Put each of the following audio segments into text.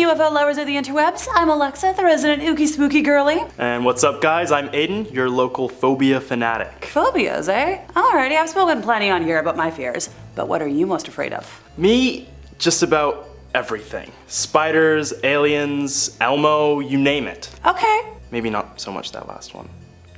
UFO lovers of the interwebs. I'm Alexa, the resident ooky spooky girly. And what's up, guys? I'm Aidan, your local phobia fanatic. Phobias, eh? Alrighty, I've spoken plenty on here about my fears, but what are you most afraid of? Me, just about everything. Spiders, aliens, Elmo, you name it. Okay. Maybe not so much that last one,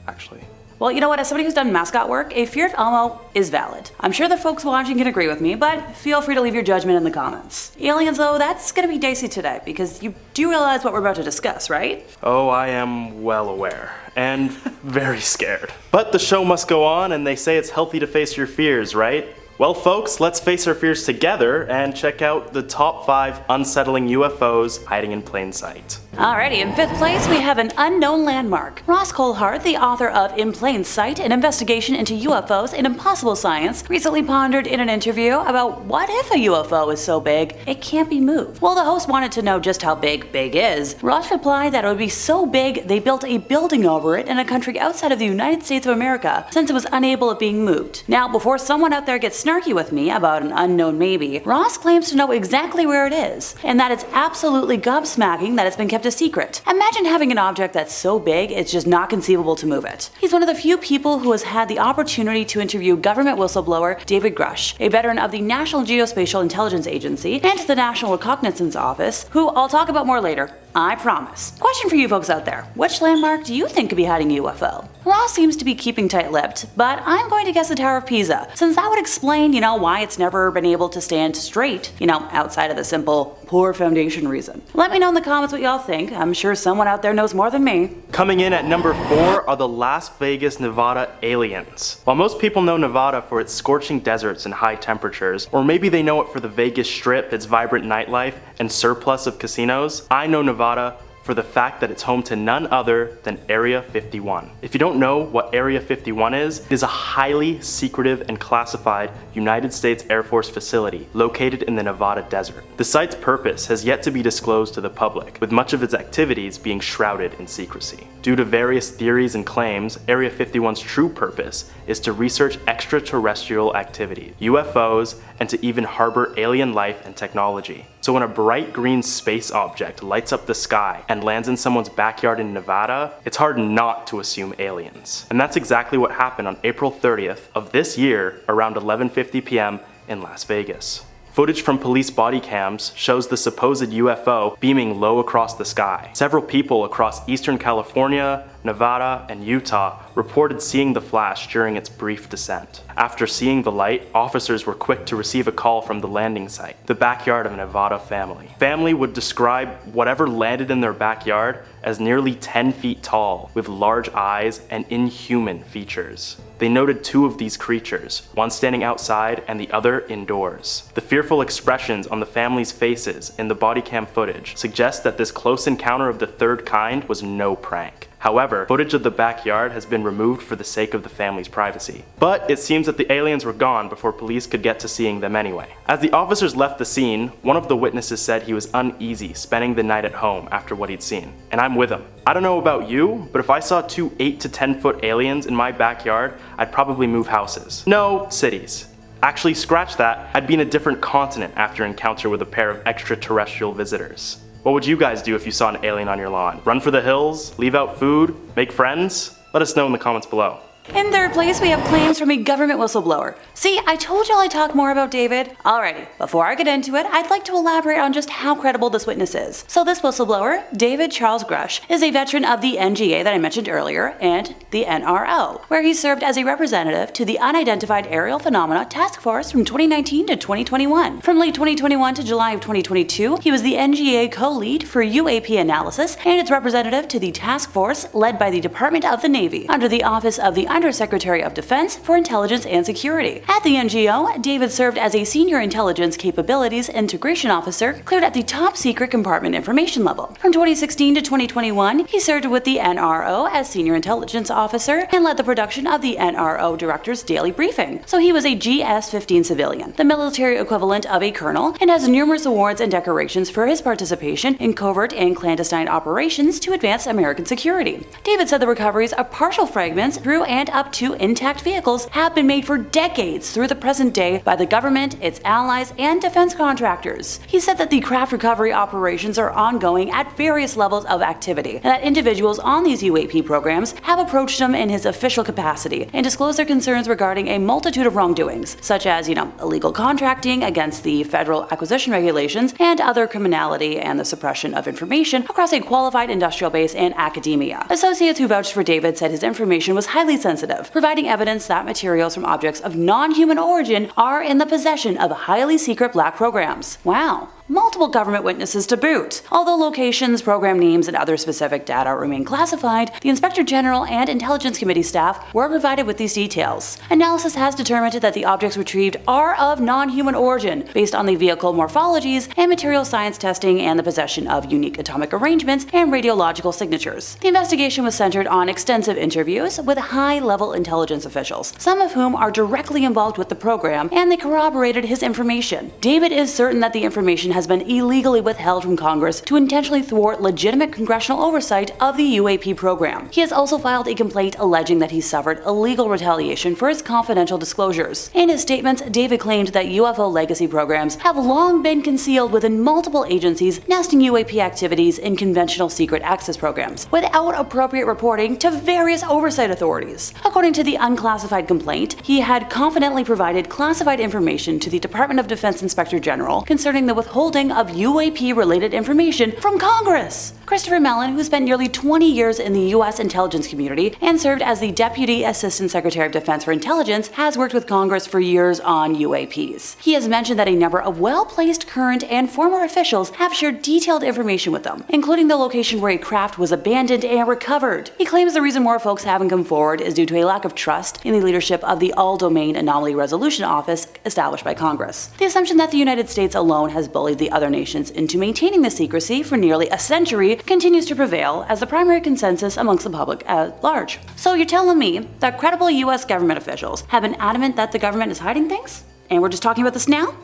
actually. Well, you know what, as somebody who's done mascot work, a fear of Elmo is valid. I'm sure the folks watching can agree with me, but feel free to leave your judgment in the comments. Aliens, though, that's gonna be dicey today, because you do realize what we're about to discuss, right? Oh, I am well aware. And very scared. But the show must go on, and they say it's healthy to face your fears, right? Well, folks, let's face our fears together and check out the top 5 unsettling UFOs hiding in plain sight. Alrighty, in 5th place we have an unknown landmark. Ross Coulthart, the author of In Plain Sight, an investigation into UFOs and impossible science, recently pondered in an interview about what if a UFO is so big it can't be moved. Well, the host wanted to know just how big is. Ross replied that it would be so big they built a building over it in a country outside of the United States of America since it was unable of being moved. Now, before someone out there gets snarky with me about an unknown maybe, Ross claims to know exactly where it is, and that it's absolutely gobsmacking that it's been kept a secret. Imagine having an object that's so big it's just not conceivable to move it. He's one of the few people who has had the opportunity to interview government whistleblower David Grush, a veteran of the National Geospatial Intelligence Agency and the National Reconnaissance Office, who I'll talk about more later. I promise. Question for you folks out there. Which landmark do you think could be hiding a UFO? Ross seems to be keeping tight-lipped, but I'm going to guess the Tower of Pisa, since that would explain, why it's never been able to stand straight, outside of the simple, poor foundation reason. Let me know in the comments what y'all think. I'm sure someone out there knows more than me. Coming in at number 4 are the Las Vegas, Nevada aliens. While most people know Nevada for its scorching deserts and high temperatures, or maybe they know it for the Vegas Strip, its vibrant nightlife, and surplus of casinos, I know Nevada for the fact that it's home to none other than Area 51. If you don't know what Area 51 is, it is a highly secretive and classified United States Air Force facility located in the Nevada desert. The site's purpose has yet to be disclosed to the public, with much of its activities being shrouded in secrecy. Due to various theories and claims, Area 51's true purpose is to research extraterrestrial activity, UFOs, and to even harbor alien life and technology. So when a bright green space object lights up the sky and lands in someone's backyard in Nevada, it's hard not to assume aliens. And that's exactly what happened on April 30th of this year around 11:50 p.m. in Las Vegas. Footage from police body cams shows the supposed UFO beaming low across the sky. Several people across Eastern California, Nevada, and Utah reported seeing the flash during its brief descent. After seeing the light, officers were quick to receive a call from the landing site, the backyard of a Nevada family. Family would describe whatever landed in their backyard as nearly 10 feet tall, with large eyes and inhuman features. They noted 2 of these creatures, one standing outside and the other indoors. The fearful expressions on the family's faces in the body cam footage suggest that this close encounter of the third kind was no prank. However, footage of the backyard has been removed for the sake of the family's privacy. But it seems that the aliens were gone before police could get to seeing them anyway. As the officers left the scene, one of the witnesses said he was uneasy spending the night at home after what he'd seen. And I'm with him. I don't know about you, but if I saw 2 8 to 10 foot aliens in my backyard, I'd probably move houses. No, cities. Actually, scratch that, I'd be in a different continent after encounter with a pair of extraterrestrial visitors. What would you guys do if you saw an alien on your lawn? Run for the hills? Leave out food? Make friends? Let us know in the comments below. In 3rd place, we have claims from a government whistleblower. See, I told y'all I'd talk more about David. Alrighty, before I get into it, I'd like to elaborate on just how credible this witness is. So this whistleblower, David Charles Grush, is a veteran of the NGA that I mentioned earlier, and the NRO, where he served as a representative to the Unidentified Aerial Phenomena Task Force from 2019 to 2021. From late 2021 to July of 2022, he was the NGA co-lead for UAP analysis and its representative to the task force led by the Department of the Navy, under the Office of the Undersecretary of Defense for Intelligence and Security. At the NGO, David served as a Senior Intelligence Capabilities Integration Officer, cleared at the top secret compartment information level. From 2016 to 2021, he served with the NRO as Senior Intelligence Officer and led the production of the NRO Director's Daily Briefing. So he was a GS-15 civilian, the military equivalent of a colonel, and has numerous awards and decorations for his participation in covert and clandestine operations to advance American security. David said the recoveries of partial fragments through and and up to intact vehicles have been made for decades through the present day by the government, its allies, and defense contractors. He said that the craft recovery operations are ongoing at various levels of activity, and that individuals on these UAP programs have approached him in his official capacity and disclosed their concerns regarding a multitude of wrongdoings, such as, illegal contracting against the federal acquisition regulations and other criminality and the suppression of information across a qualified industrial base and academia. Associates who vouched for David said his information was highly sensitive, providing evidence that materials from objects of non-human origin are in the possession of highly secret black programs. Wow. Multiple government witnesses to boot. Although locations, program names, and other specific data remain classified, the Inspector General and Intelligence Committee staff were provided with these details. Analysis has determined that the objects retrieved are of non-human origin, based on the vehicle morphologies and material science testing and the possession of unique atomic arrangements and radiological signatures. The investigation was centered on extensive interviews with high-level intelligence officials, some of whom are directly involved with the program, and they corroborated his information. David is certain that the information has been illegally withheld from Congress to intentionally thwart legitimate congressional oversight of the UAP program. He has also filed a complaint alleging that he suffered illegal retaliation for his confidential disclosures. In his statements, David claimed that UFO legacy programs have long been concealed within multiple agencies nesting UAP activities in conventional secret access programs, without appropriate reporting to various oversight authorities. According to the unclassified complaint, he had confidently provided classified information to the Department of Defense Inspector General concerning the withholding of UAP-related information from Congress. Christopher Mellon, who spent nearly 20 years in the U.S. intelligence community and served as the Deputy Assistant Secretary of Defense for Intelligence, has worked with Congress for years on UAPs. He has mentioned that a number of well-placed current and former officials have shared detailed information with them, including the location where a craft was abandoned and recovered. He claims the reason more folks haven't come forward is due to a lack of trust in the leadership of the All-Domain Anomaly Resolution Office established by Congress. The assumption that the United States alone has bullied the other nations into maintaining the secrecy for nearly a century continues to prevail as the primary consensus amongst the public at large. So you're telling me that credible US government officials have been adamant that the government is hiding things? And we're just talking about this now?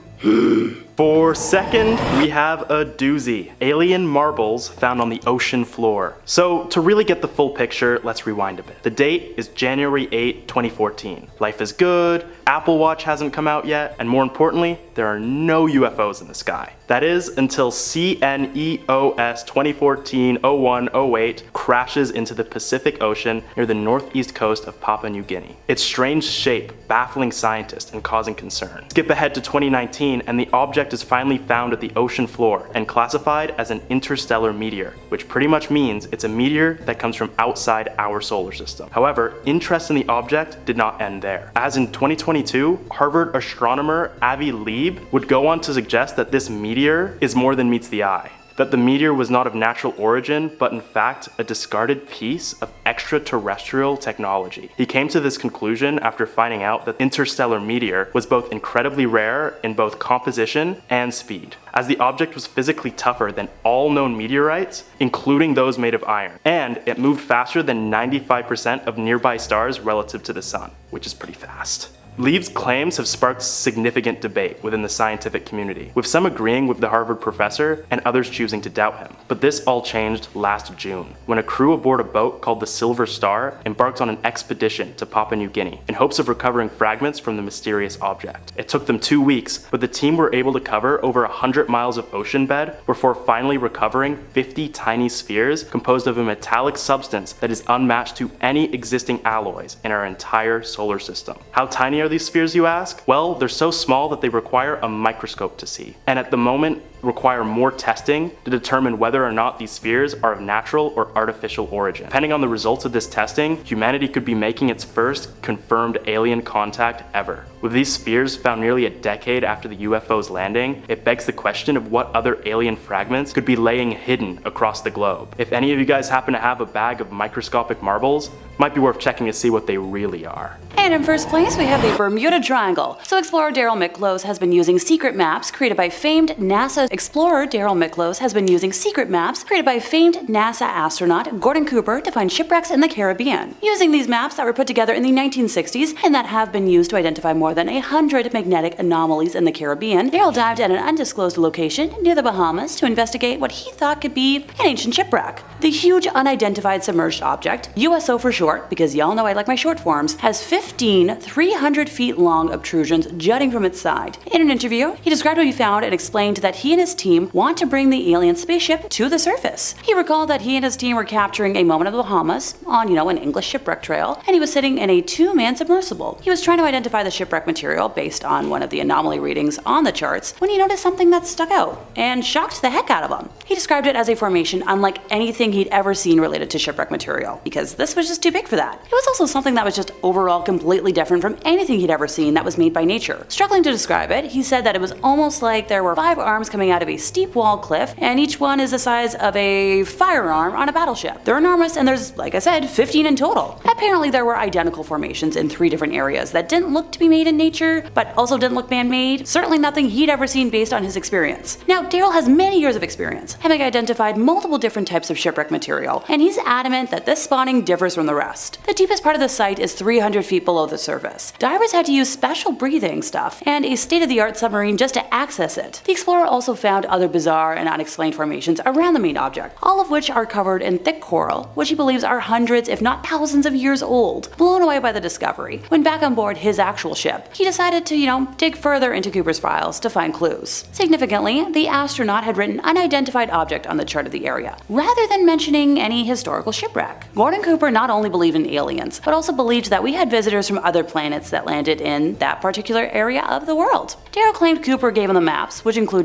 For second, we have a doozy. Alien marbles found on the ocean floor. So to really get the full picture, let's rewind a bit. The date is January 8, 2014. Life is good, Apple Watch hasn't come out yet, and more importantly, there are no UFOs in the sky. That is until CNEOS 2014-01-08 crashes into the Pacific Ocean near the northeast coast of Papua New Guinea. Its strange shape baffling scientists and causing concern. Skip ahead to 2019 and the object is finally found at the ocean floor and classified as an interstellar meteor, which pretty much means it's a meteor that comes from outside our solar system. However, interest in the object did not end there, as in 2022, Harvard astronomer Avi Lieb would go on to suggest that this meteor is more than meets the eye. That the meteor was not of natural origin, but in fact a discarded piece of extraterrestrial technology. He came to this conclusion after finding out that interstellar meteor was both incredibly rare in both composition and speed, as the object was physically tougher than all known meteorites, including those made of iron, and it moved faster than 95% of nearby stars relative to the sun, which is pretty fast. Lieb's claims have sparked significant debate within the scientific community, with some agreeing with the Harvard professor and others choosing to doubt him. But this all changed last June, when a crew aboard a boat called the Silver Star embarked on an expedition to Papua New Guinea in hopes of recovering fragments from the mysterious object. It took them 2 weeks, but the team were able to cover over 100 miles of ocean bed before finally recovering 50 tiny spheres composed of a metallic substance that is unmatched to any existing alloys in our entire solar system. How tiny are these spheres, you ask? Well, they're so small that they require a microscope to see, and at the moment require more testing to determine whether or not these spheres are of natural or artificial origin. Depending on the results of this testing, humanity could be making its first confirmed alien contact ever. With these spheres found nearly a decade after the UFO's landing, it begs the question of what other alien fragments could be laying hidden across the globe. If any of you guys happen to have a bag of microscopic marbles, might be worth checking to see what they really are. And in first place, we have the Bermuda Triangle. So explorer Daryl Miklos has been using secret maps created by famed NASA explorer Daryl Miklos has been using secret maps created by famed NASA astronaut Gordon Cooper to find shipwrecks in the Caribbean. Using these maps that were put together in the 1960s and that have been used to identify more than 100 magnetic anomalies in the Caribbean, Daryl dived at an undisclosed location near the Bahamas to investigate what he thought could be an ancient shipwreck. The huge unidentified submerged object, USO for short, because y'all know I like my short forms, has 15 300 feet long obtrusions jutting from its side. In an interview, he described what he found and explained that he and his team want to bring the alien spaceship to the surface. He recalled that he and his team were capturing a moment of the Bahamas on, an English shipwreck trail, and he was sitting in a two-man submersible. He was trying to identify the shipwreck material based on one of the anomaly readings on the charts when he noticed something that stuck out and shocked the heck out of him. He described it as a formation unlike anything he'd ever seen related to shipwreck material, because this was just too big for that. It was also something that was just overall completely different from anything he'd ever seen that was made by nature. Struggling to describe it, he said that it was almost like there were 5 arms coming out of a steep wall cliff, and each one is the size of a firearm on a battleship. They're enormous, and there's, like I said, 15 in total. Apparently there were identical formations in 3 different areas that didn't look to be made in nature, but also didn't look man-made. Certainly nothing he'd ever seen based on his experience. Now, Daryl has many years of experience, having identified multiple different types of shipwreck material, and he's adamant that this spawning differs from the rest. The deepest part of the site is 300 feet below the surface. Divers had to use special breathing stuff and a state-of-the-art submarine just to access it. The explorer also found other bizarre and unexplained formations around the main object, all of which are covered in thick coral, which he believes are hundreds if not thousands of years old. Blown away by the discovery, when back on board his actual ship, he decided to, dig further into Cooper's files to find clues. Significantly, the astronaut had written unidentified object on the chart of the area, rather than mentioning any historical shipwreck. Gordon Cooper not only believed in aliens, but also believed that we had visitors from other planets that landed in that particular area of the world. Daryl claimed Cooper gave him the maps, which included,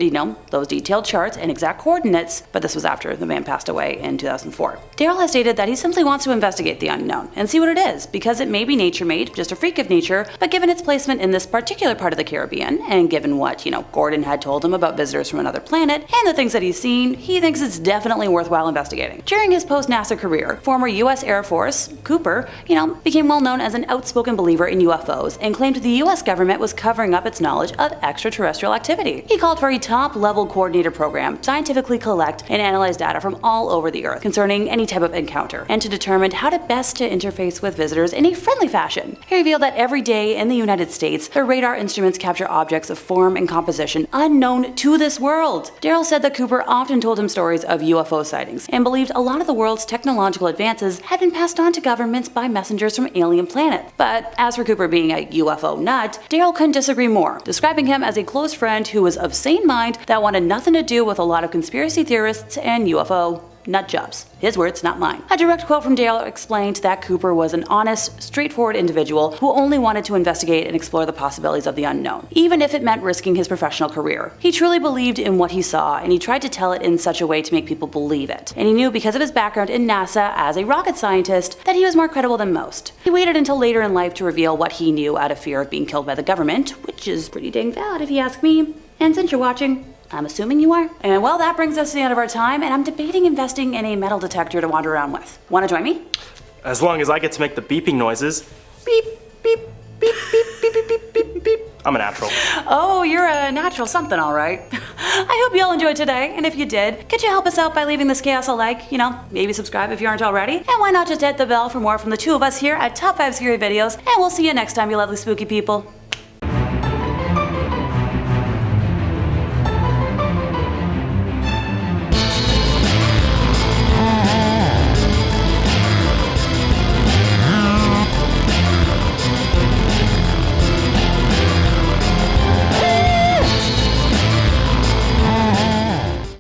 those detailed charts and exact coordinates, but this was after the man passed away in 2004. Daryl has stated that he simply wants to investigate the unknown and see what it is, because it may be nature-made, just a freak of nature, but given its placement in this particular part of the Caribbean, and given what, Gordon had told him about visitors from another planet, and the things that he's seen, he thinks it's definitely worthwhile investigating. During his post-NASA career, former US Air Force, Cooper, became well known as an outspoken believer in UFOs and claimed the US government was covering up its knowledge of extraterrestrial activity. He called for a top-level coordinated program to scientifically collect and analyze data from all over the Earth concerning any type of encounter, and to determine how to best to interface with visitors in a friendly fashion. He revealed that every day in the United States, their radar instruments capture objects of form and composition unknown to this world. Daryl said that Cooper often told him stories of UFO sightings, and believed a lot of the world's technological advances had been passed on to governments by messengers from alien planets. But as for Cooper being a UFO nut, Daryl couldn't disagree more, describing him as a close friend who was of sane mind that wanted nothing to do with a lot of conspiracy theorists and UFO nut jobs. His words, not mine. A direct quote from Daryl explained that Cooper was an honest, straightforward individual who only wanted to investigate and explore the possibilities of the unknown, even if it meant risking his professional career. He truly believed in what he saw, and he tried to tell it in such a way to make people believe it. And he knew, because of his background in NASA as a rocket scientist, that he was more credible than most. He waited until later in life to reveal what he knew out of fear of being killed by the government, which is pretty dang valid if you ask me. And since you're watching, I'm assuming you are. And well, that brings us to the end of our time, and I'm debating investing in a metal detector to wander around with. Want to join me? As long as I get to make the beeping noises. Beep, beep, beep, beep, beep, beep, beep, beep, beep. I'm a natural. Oh, you're a natural something, all right. I hope you all enjoyed today, and if you did, could you help us out by leaving this chaos a like? Maybe subscribe if you aren't already. And why not just hit the bell for more from the two of us here at Top 5 Scary Videos, and we'll see you next time, you lovely spooky people.